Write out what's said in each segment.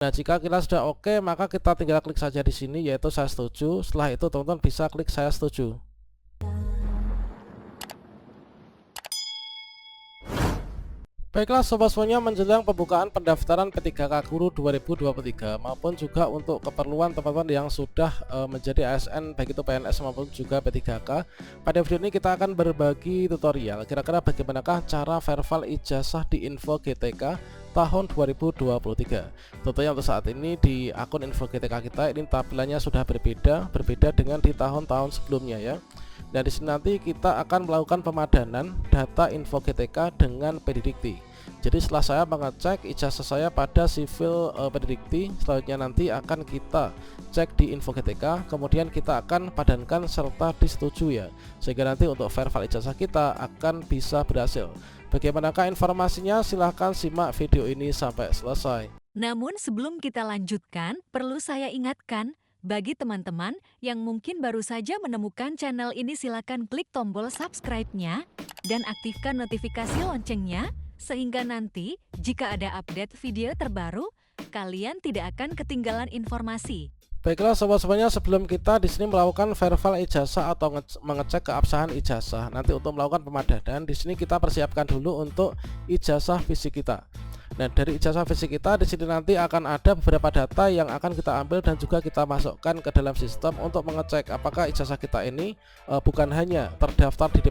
Nah, jika kita sudah oke, maka kita tinggal klik saja di sini yaitu saya setuju. Setelah itu teman-teman bisa klik saya setuju. Baiklah sobat semuanya, menjelang pembukaan pendaftaran P3K Guru 2023 maupun juga untuk keperluan teman-teman yang sudah menjadi ASN baik itu PNS maupun juga P3K. Pada video ini kita akan berbagi tutorial kira-kira bagaimanakah cara verify ijazah di Info GTK tahun 2023. Tentunya untuk saat ini di akun Info GTK kita ini tampilannya sudah berbeda dengan di tahun-tahun sebelumnya ya. Dan di sini nanti kita akan melakukan pemadanan data Info GTK dengan PDDikti. Jadi setelah saya mengecek ijazah saya pada sivil PDDikti, selanjutnya nanti akan kita cek di Info GTK, kemudian kita akan padankan serta disetujui ya, sehingga nanti untuk verify ijazah kita akan bisa berhasil. Bagaimanakah informasinya? Silahkan simak video ini sampai selesai. Namun sebelum kita lanjutkan, perlu saya ingatkan, bagi teman-teman yang mungkin baru saja menemukan channel ini, silakan klik tombol subscribe-nya dan aktifkan notifikasi loncengnya, sehingga nanti jika ada update video terbaru, kalian tidak akan ketinggalan informasi. Baiklah sobat semuanya, sebelum kita di sini melakukan verify ijazah atau mengecek keabsahan ijazah, nanti untuk melakukan pemadanan di sini kita persiapkan dulu untuk ijazah fisik kita. Nah, dari ijazah fisik kita di sini nanti akan ada beberapa data yang akan kita ambil dan juga kita masukkan ke dalam sistem untuk mengecek apakah ijazah kita ini bukan hanya terdaftar di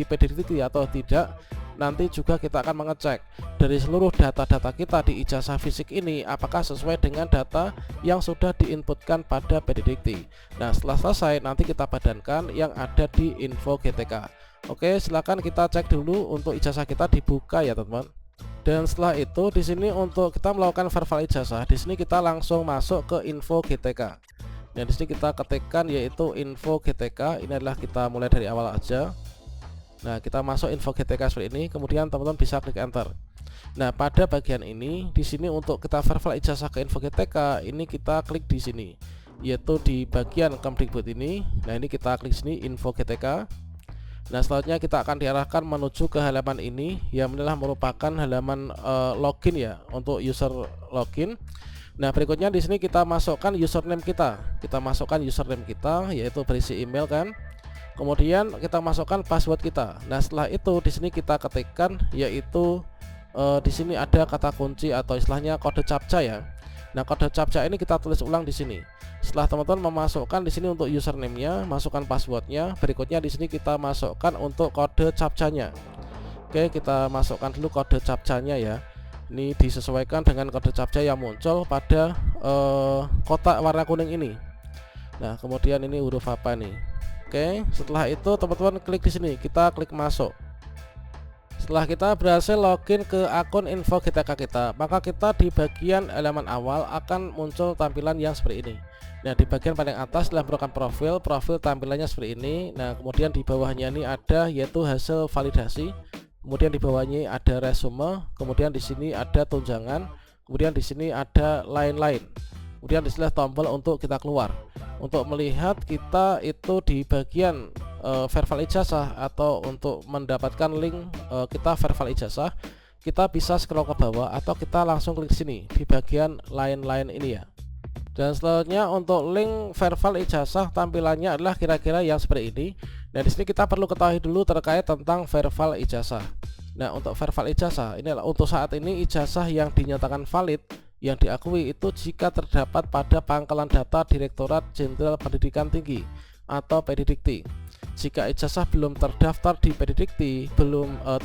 PDDikti atau tidak. Nanti juga kita akan mengecek dari seluruh data-data kita di ijazah fisik ini apakah sesuai dengan data yang sudah diinputkan pada PDDikti. Nah, setelah selesai nanti kita padankan yang ada di Info GTK. Oke, silakan kita cek dulu untuk ijazah kita dibuka ya teman-teman. Dan setelah itu di sini untuk kita melakukan verify ijazah, di sini kita langsung masuk ke Info GTK. Dan di sini kita ketikkan yaitu Info GTK. Ini adalah kita mulai dari awal aja. Nah, kita masuk Info GTK seperti ini, kemudian teman-teman bisa klik enter. Nah, pada bagian ini di sini untuk kita verify ijazah ke Info GTK, ini kita klik di sini yaitu di bagian Kemdikbud ini. Nah, ini kita klik sini Info GTK. Nah, selanjutnya kita akan diarahkan menuju ke halaman ini yang adalah merupakan halaman login ya, untuk user login. Nah, berikutnya di sini kita masukkan username kita. Kita masukkan username kita yaitu berisi email kan. Kemudian kita masukkan password kita. Nah, setelah itu di sini kita ketikkan yaitu di sini ada kata kunci atau istilahnya kode captcha ya. Nah, kode captcha ini kita tulis ulang di sini. Setelah teman-teman memasukkan di sini untuk username-nya, masukkan passwordnya. Berikutnya di sini kita masukkan untuk kode captcha-nya. Oke, kita masukkan dulu kode captcha-nya ya. Ini disesuaikan dengan kode captcha yang muncul pada kotak warna kuning ini. Nah, kemudian ini huruf apa nih? Oke, setelah itu teman-teman klik di sini, kita klik masuk. Setelah kita berhasil login ke akun Info GTK kita, maka kita di bagian halaman awal akan muncul tampilan yang seperti ini. Nah, di bagian paling atas setelah merupakan profil tampilannya seperti ini. Nah, kemudian di bawahnya ini ada yaitu hasil validasi. Kemudian di bawahnya ada resume, kemudian di sini ada tunjangan, kemudian di sini ada lain-lain. Kemudian di sini tombol untuk kita keluar. Untuk melihat kita itu di bagian verify ijazah atau untuk mendapatkan link kita verify ijazah, kita bisa scroll ke bawah atau kita langsung klik sini di bagian lain-lain ini ya. Dan selanjutnya untuk link verify ijazah tampilannya adalah kira-kira yang seperti ini. Nah, di sini kita perlu ketahui dulu terkait tentang verify ijazah. Nah, untuk verify ijazah ini adalah untuk saat ini ijazah yang dinyatakan valid yang diakui itu jika terdapat pada pangkalan data Direktorat Jenderal Pendidikan Tinggi atau PDDikti. Jika ijazah belum terdaftar di PDDikti,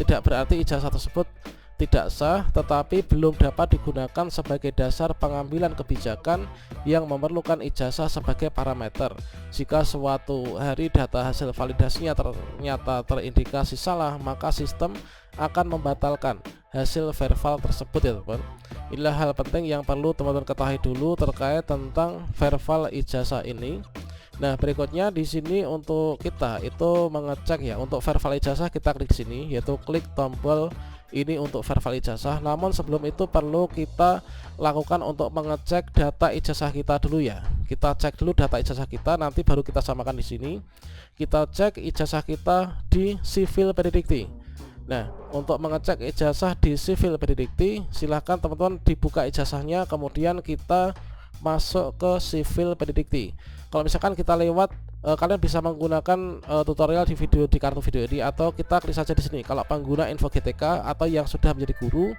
tidak berarti ijazah tersebut tidak sah, tetapi belum dapat digunakan sebagai dasar pengambilan kebijakan yang memerlukan ijazah sebagai parameter. Jika suatu hari data hasil validasinya ternyata terindikasi salah, maka sistem akan membatalkan hasil verify tersebut ya teman. Inilah hal penting yang perlu teman-teman ketahui dulu terkait tentang verify ijazah ini. Nah, berikutnya di sini untuk kita itu mengecek ya, untuk verify ijazah kita klik sini yaitu klik tombol ini untuk verify ijazah. Namun sebelum itu perlu kita lakukan untuk mengecek data ijazah kita dulu ya. Kita cek dulu data ijazah kita, nanti baru kita samakan di sini. Kita cek ijazah kita di sivil PDDikti. Nah, untuk mengecek ijazah di Sivil Pendidikti, silahkan teman-teman dibuka ijazahnya, kemudian kita masuk ke Sivil Pendidikti. Kalau misalkan kita lewat, kalian bisa menggunakan tutorial di kartu video ini, atau kita klik saja di sini. Kalau pengguna info GTK atau yang sudah menjadi guru,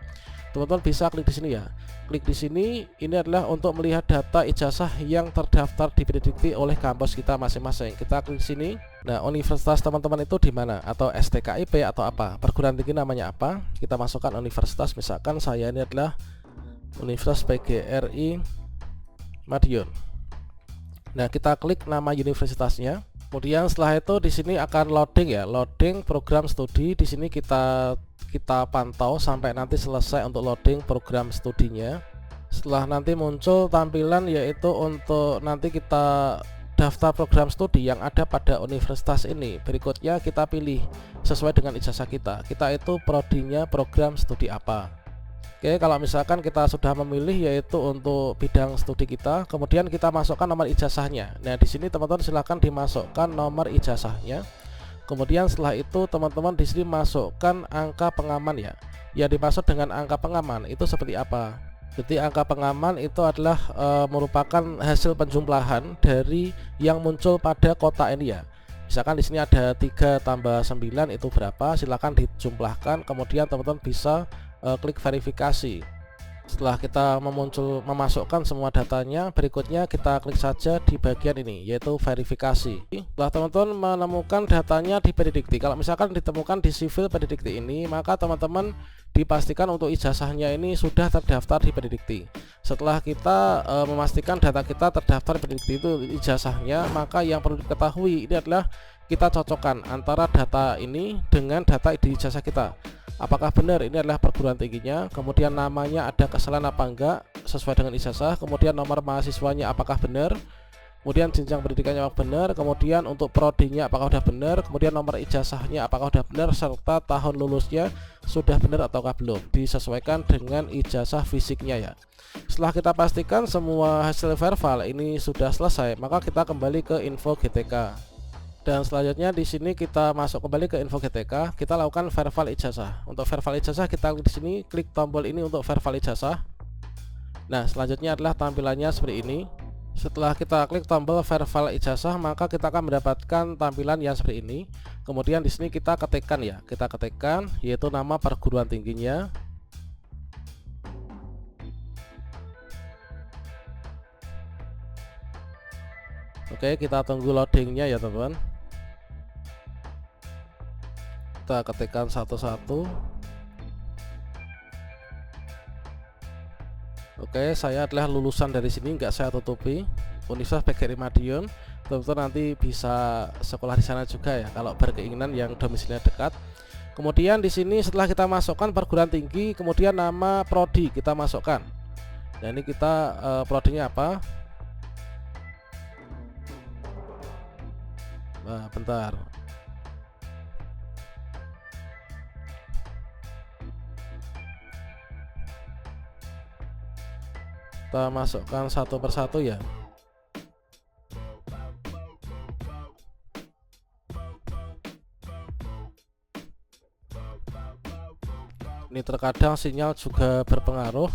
teman-teman bisa klik di sini ya. Klik di sini, ini adalah untuk melihat data ijazah yang terdaftar di Pendidikti oleh kampus kita masing-masing. Kita klik sini. Nah, universitas teman-teman itu di mana? Atau STKIP atau apa? Perguruan tinggi namanya apa? Kita masukkan universitas, misalkan saya ini adalah Universitas PGRI Madiun. Nah, kita klik nama universitasnya. Kemudian setelah itu di sini akan loading ya, loading program studi. Di sini kita pantau sampai nanti selesai untuk loading program studinya. Setelah nanti muncul tampilan yaitu untuk nanti kita daftar program studi yang ada pada universitas ini. Berikutnya kita pilih sesuai dengan ijazah kita. Kita itu prodinya program studi apa. Oke, kalau misalkan kita sudah memilih yaitu untuk bidang studi kita, kemudian kita masukkan nomor ijazahnya. Nah, di sini teman-teman silahkan dimasukkan nomor ijazahnya. Kemudian setelah itu teman-teman di sini masukkan angka pengaman ya. Yang dimaksud dengan angka pengaman itu seperti apa? Jadi angka pengaman itu adalah merupakan hasil penjumlahan dari yang muncul pada kotak ini ya. Misalkan di sini ada 3 tambah 9 itu berapa? Silahkan dijumlahkan. Kemudian teman-teman bisa klik verifikasi. Setelah kita memasukkan semua datanya, berikutnya kita klik saja di bagian ini yaitu verifikasi. Setelah teman-teman menemukan datanya di Pendidikti, kalau misalkan ditemukan di Sivil Pendidikti ini, maka teman-teman dipastikan untuk ijazahnya ini sudah terdaftar di Pendidikti. Setelah kita memastikan data kita terdaftar di Pendidikti itu ijazahnya, maka yang perlu diketahui ini adalah kita cocokkan antara data ini dengan data di ijazah kita. Apakah benar ini adalah perguruan tingginya, kemudian namanya ada kesalahan apa enggak sesuai dengan ijazah, kemudian nomor mahasiswanya apakah benar, kemudian jenjang pendidikannya apakah benar, kemudian untuk prodinya apakah sudah benar, kemudian nomor ijazahnya apakah sudah benar, serta tahun lulusnya sudah benar ataukah belum, disesuaikan dengan ijazah fisiknya ya. Setelah kita pastikan semua hasil verbal ini sudah selesai, maka kita kembali ke info GTK. Dan selanjutnya di sini kita masuk kembali ke info GTK, kita lakukan verbal ijazah. Untuk verbal ijazah kita klik di sini, klik tombol ini untuk verbal ijazah. Nah, selanjutnya adalah tampilannya seperti ini. Setelah kita klik tombol verbal ijazah, maka kita akan mendapatkan tampilan yang seperti ini. Kemudian di sini kita ketikkan ya, kita ketikkan yaitu nama perguruan tingginya. Oke, kita tunggu loadingnya ya teman-teman. Kita ketikkan satu-satu. Oke, saya adalah lulusan dari sini, nggak saya tutupi, Universitas PGRI Madiun. Teman-teman nanti bisa sekolah di sana juga ya kalau berkeinginan yang domisilinya dekat. Kemudian di sini setelah kita masukkan perguruan tinggi, kemudian nama prodi kita masukkan. Nah, ini kita prodinya apa? Nah, bentar. Kita masukkan satu persatu ya. Ini terkadang sinyal juga berpengaruh.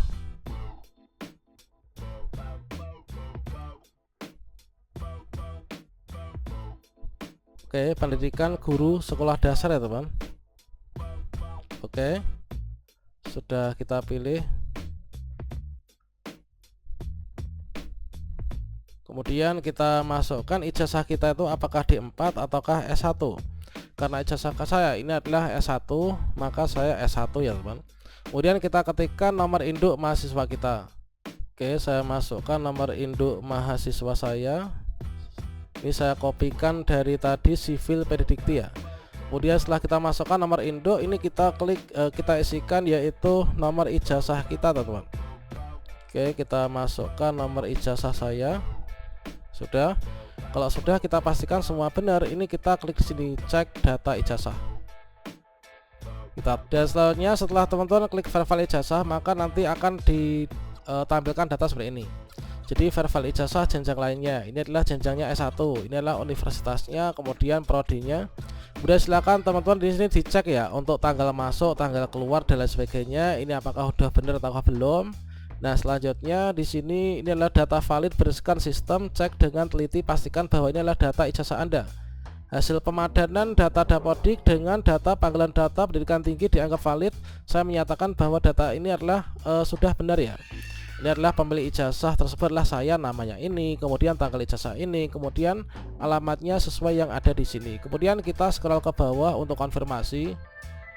Oke, pendidikan guru sekolah dasar ya teman. Oke, sudah kita pilih. Kemudian kita masukkan ijazah kita itu apakah D4 ataukah S1. Karena ijazah saya ini adalah S1, maka saya S1 ya teman. Kemudian kita ketikkan nomor induk mahasiswa kita. Oke, saya masukkan nomor induk mahasiswa saya. Ini saya kopikan dari tadi Sivil Pendidikti ya. Kemudian setelah kita masukkan nomor induk, ini kita klik, kita isikan yaitu nomor ijazah kita teman-teman. Oke, kita masukkan nomor ijazah saya. Sudah. Kalau sudah kita pastikan semua benar, ini kita klik sini cek data ijazah. Dan selanjutnya setelah teman-teman klik verbal ijazah, maka nanti akan ditampilkan data seperti ini. Jadi verbal ijazah jenjang lainnya, ini adalah jenjangnya S1, ini adalah universitasnya, kemudian prodinya, Kemudian silakan teman-teman di sini dicek ya untuk tanggal masuk, tanggal keluar dan lain sebagainya. Ini apakah udah benar atau belum. Nah, selanjutnya di sini ini adalah data valid berdasarkan sistem, cek dengan teliti, pastikan bahwa ini adalah data ijazah Anda. Hasil pemadanan data Dapodik dengan data panggilan data pendidikan tinggi dianggap valid. Saya menyatakan bahwa data ini adalah sudah benar ya. Ini adalah pemilik ijazah tersebut adalah saya, namanya ini, kemudian tanggal ijazah ini, kemudian alamatnya sesuai yang ada di sini. Kemudian kita scroll ke bawah untuk konfirmasi.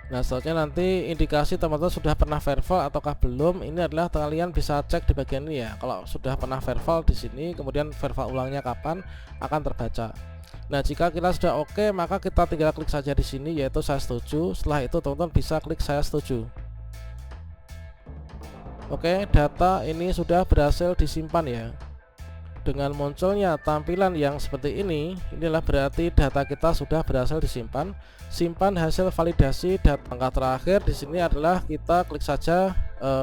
Nah, selanjutnya nanti indikasi teman-teman sudah pernah verbal ataukah belum. Ini adalah kalian bisa cek di bagian ini ya. Kalau sudah pernah verbal di sini, kemudian verbal ulangnya kapan akan terbaca. Nah, jika kita sudah oke, maka kita tinggal klik saja di sini yaitu saya setuju. Setelah itu teman-teman bisa klik saya setuju. Oke, data ini sudah berhasil disimpan ya. Dengan munculnya tampilan yang seperti ini, inilah berarti data kita sudah berhasil disimpan. Simpan hasil validasi data. Langkah terakhir di sini adalah kita klik saja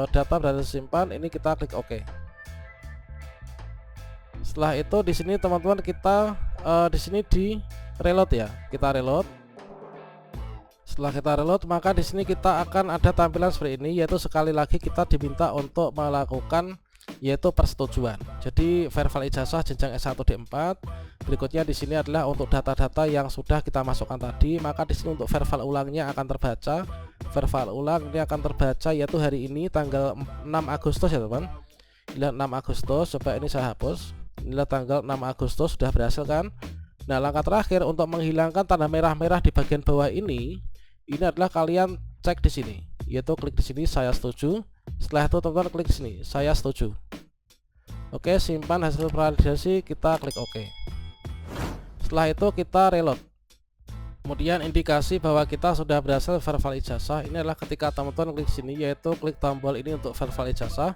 data berhasil disimpan. Ini kita klik OK. Setelah itu di sini teman-teman kita di sini di reload ya. Kita reload. Setelah kita reload, maka di sini kita akan ada tampilan seperti ini, yaitu sekali lagi kita diminta untuk melakukan yaitu persetujuan. Jadi verbal ijazah jenjang S1 D4. Berikutnya di sini adalah untuk data-data yang sudah kita masukkan tadi, maka di sini untuk verbal ulangnya akan terbaca. Verbal ulang ini akan terbaca yaitu hari ini tanggal 6 Agustus ya teman. Inilah 6 Agustus, coba ini saya hapus. Inilah tanggal 6 Agustus sudah berhasil kan. Nah, langkah terakhir untuk menghilangkan tanda merah-merah di bagian bawah ini adalah kalian cek di sini, yaitu klik di sini saya setuju. Setelah itu teman-teman klik di sini saya setuju. Oke, simpan hasil validasi, kita klik OK. Setelah itu kita reload. Kemudian indikasi bahwa kita sudah berhasil verbal ijazah ini adalah ketika teman-teman klik sini, yaitu klik tombol ini untuk verbal ijazah,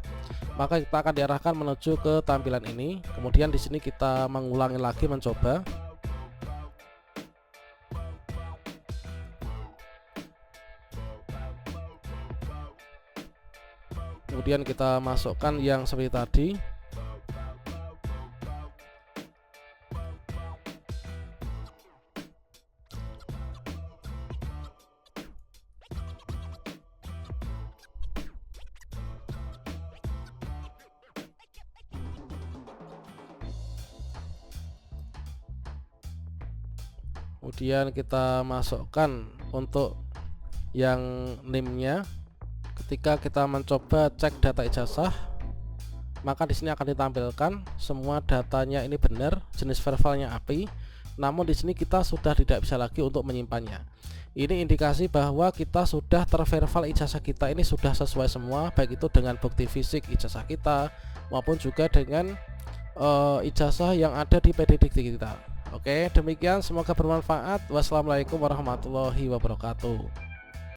maka kita akan diarahkan menuju ke tampilan ini. Kemudian di sini kita mengulangi lagi mencoba. Kemudian kita masukkan yang seperti tadi. Kemudian kita masukkan untuk yang NIM-nya. Ketika kita mencoba cek data ijazah, maka di sini akan ditampilkan semua datanya ini benar, jenis verbalnya API. Namun di sini kita sudah tidak bisa lagi untuk menyimpannya. Ini indikasi bahwa kita sudah terverbal ijazah kita ini sudah sesuai semua, baik itu dengan bukti fisik ijazah kita maupun juga dengan ijazah yang ada di PD Dikti kita. Oke, demikian, semoga bermanfaat. Wassalamualaikum warahmatullahi wabarakatuh.